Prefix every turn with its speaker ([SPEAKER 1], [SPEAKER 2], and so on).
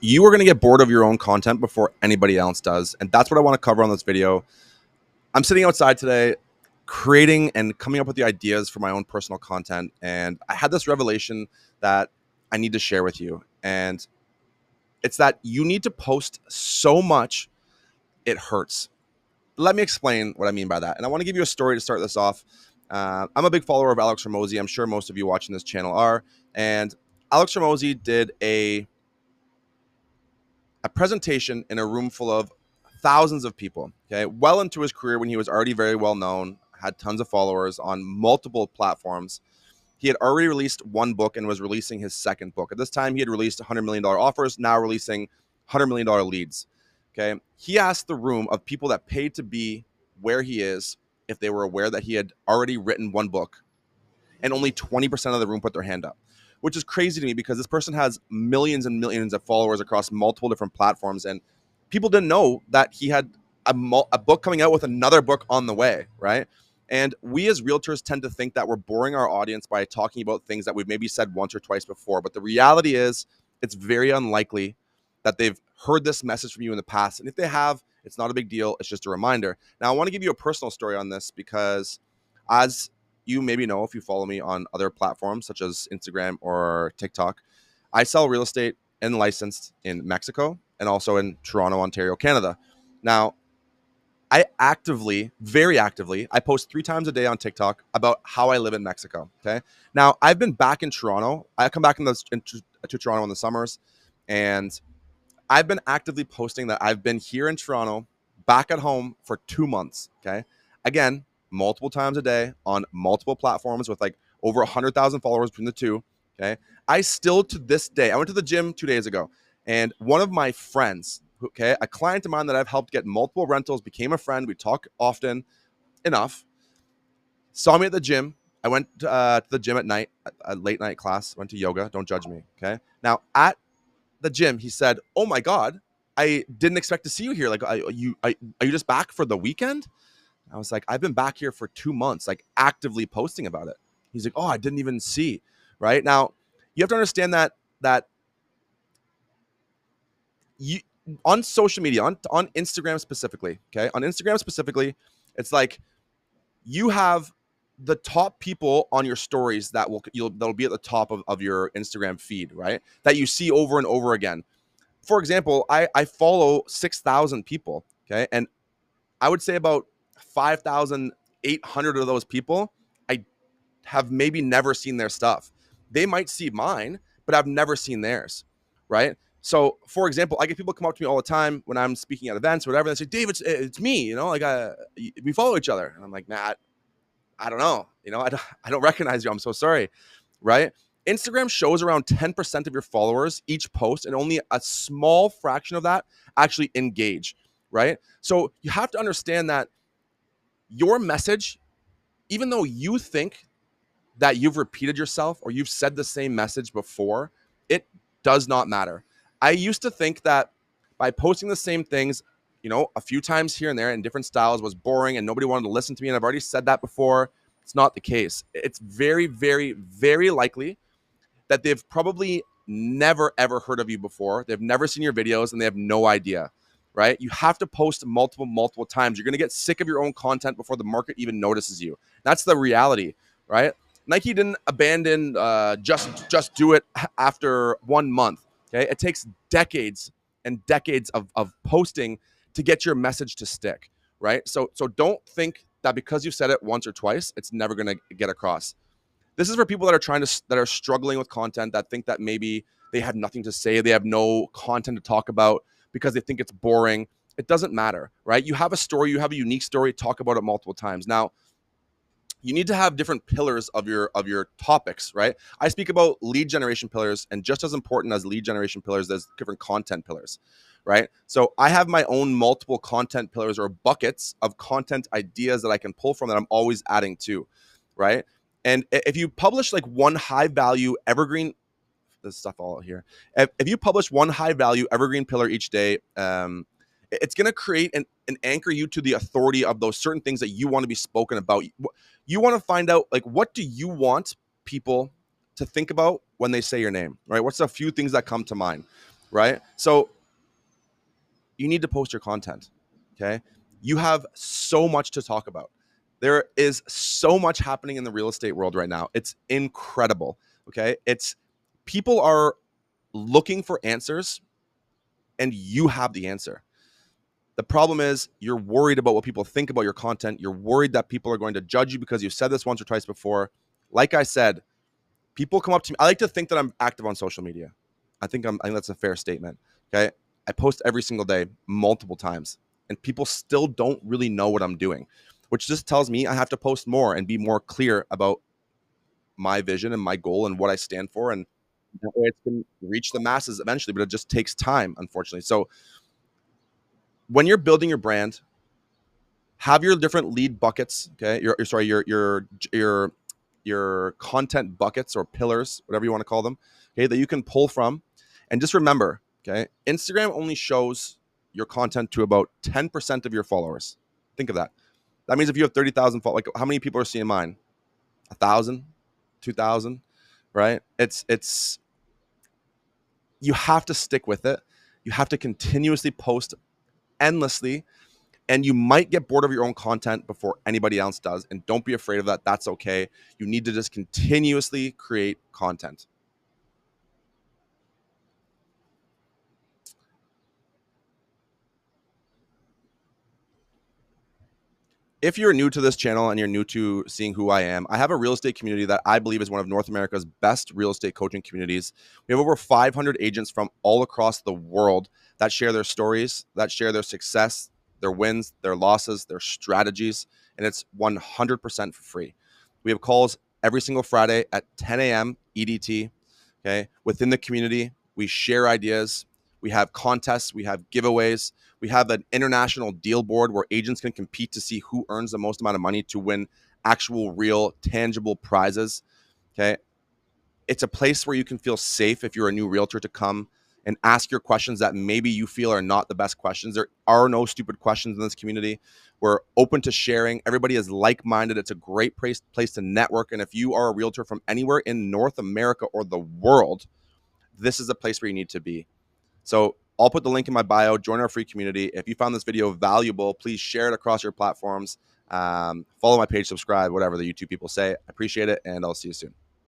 [SPEAKER 1] You are going to get bored of your own content before anybody else does. And that's what I want to cover on this video. I'm sitting outside today creating and coming up with the ideas for my own personal content. And I had this revelation that I need to share with you. And it's that you need to post so much, it hurts. Let me explain what I mean by that. And I want to give you a story to start this off. I'm a big follower of Alex Hormozis. I'm sure most of you watching this channel are. And Alex Hormozis did a presentation in a room full of thousands of people, okay, well into his career when he was already very well known, had tons of followers on multiple platforms. He had already released one book and was releasing his second book. At this time, he had released $100 million offers, now releasing $100 million leads. Okay. He asked the room of people that paid to be where he is if they were aware that he had already written one book, and only 20% of the room put their hand up, which is crazy to me because this person has millions and millions of followers across multiple different platforms. And people didn't know that he had a book coming out with another book on the way, right? And we as realtors tend to think that we're boring our audience by talking about things that we've maybe said once or twice before. But the reality is it's very unlikely that they've heard this message from you in the past. And if they have, it's not a big deal. It's just a reminder. Now, I want to give you a personal story on this because as you maybe know if you follow me on other platforms such as Instagram or TikTok, I sell real estate and licensed in Mexico and also in Toronto, Ontario, Canada. Now, I actively, very actively, I post 3 times a day on TikTok about how I live in Mexico. Okay. Now, I've been back in Toronto. I come back to Toronto in the summers, and I've been actively posting that I've been here in Toronto, back at home for 2 months. Okay. Again, multiple times a day on multiple platforms with like over 100,000 followers between the two. Okay. I still to this day, I went to the gym 2 days ago, and one of my friends, okay, a client of mine that I've helped get multiple rentals, became a friend. We talk often enough, saw me at the gym. I went to the gym at night, a late night class, went to yoga. Don't judge me. Okay. Now at the gym, he said, "Oh my God, I didn't expect to see you here. Like, are you just back for the weekend?" I was like, "I've been back here for 2 months, like actively posting about it." He's like, "Oh, I didn't even see." Right now, you have to understand that you on social media, on Instagram specifically, okay, on Instagram specifically, it's like you have the top people on your stories that'll be at the top of your Instagram feed, right? That you see over and over again. For example, I follow 6,000 people, okay? And I would say about 5,800 of those people, I have maybe never seen their stuff. They might see mine, but I've never seen theirs, right? So, for example, I get people come up to me all the time when I'm speaking at events, or whatever. They say, "Dave, it's me, like we follow each other." And I'm like, "Matt, I don't know, I don't recognize you. I'm so sorry," right? Instagram shows around 10% of your followers each post, and only a small fraction of that actually engage, right? So you have to understand that your message, even though you think that you've repeated yourself or you've said the same message before, it does not matter. I used to think that by posting the same things, a few times here and there in different styles was boring and nobody wanted to listen to me. And I've already said that before. It's not the case. It's very, very, very likely that they've probably never, ever heard of you before. They've never seen your videos and they have no idea, right? You have to post multiple times. You're going to get sick of your own content before the market even notices you. That's the reality, right? Nike didn't abandon just do it after 1 month. Okay. It takes decades and decades of posting to get your message to stick, right? So don't think that because you said it once or twice, it's never going to get across. This is for people that are struggling with content, that think that maybe they have nothing to say, they have no content to talk about because they think it's boring. It doesn't matter, right? You have a story, you have a unique story, talk about it multiple times. Now, you need to have different pillars of your topics, right? I speak about lead generation pillars, and just as important as lead generation pillars, there's different content pillars, right? So I have my own multiple content pillars or buckets of content ideas that I can pull from that I'm always adding to, right? And if you publish like one high value evergreen, this stuff all here. If you publish one high value evergreen pillar each day, it's going to create and anchor you to the authority of those certain things that you want to be spoken about. You want to find out, like, what do you want people to think about when they say your name, right? What's a few things that come to mind? right? So you need to post your content. Okay. You have so much to talk about. There is so much happening in the real estate world right now. It's incredible. Okay. It's people are looking for answers and you have the answer. The problem is you're worried about what people think about your content. You're worried that people are going to judge you because you said this once or twice before. Like I said, people come up to me. I like to think that I'm active on social media. I think that's a fair statement. Okay. I post every single day, multiple times, and people still don't really know what I'm doing, which just tells me I have to post more and be more clear about my vision and my goal and what I stand for. And that way it can reach the masses eventually, but it just takes time, unfortunately. So when you're building your brand, have your different lead buckets. Okay. Your content buckets or pillars, whatever you want to call them, okay, that you can pull from. And just remember, okay, Instagram only shows your content to about 10% of your followers. Think of that. That means if you have 30,000 followers, like how many people are seeing mine? 1,000, 2,000, right? It's you have to stick with it. You have to continuously post endlessly, and you might get bored of your own content before anybody else does. And don't be afraid of that. That's okay. You need to just continuously create content. If you're new to this channel and you're new to seeing who I am, I have a real estate community that I believe is one of North America's best real estate coaching communities. We have over 500 agents from all across the world that share their stories, that share their success, their wins, their losses, their strategies, and it's 100% for free. We have calls every single Friday at 10 a.m. EDT. Okay. Within the community, we share ideas. We have contests. We have giveaways. We have an international deal board where agents can compete to see who earns the most amount of money to win actual, real, tangible prizes. Okay. It's a place where you can feel safe if you're a new realtor to come and ask your questions that maybe you feel are not the best questions. There are no stupid questions in this community. We're open to sharing. Everybody is like-minded. It's a great place to network. And if you are a realtor from anywhere in North America or the world, this is a place where you need to be. So I'll put the link in my bio. Join our free community. If you found this video valuable, please share it across your platforms. Follow my page, subscribe, whatever the YouTube people say. I appreciate it, and I'll see you soon.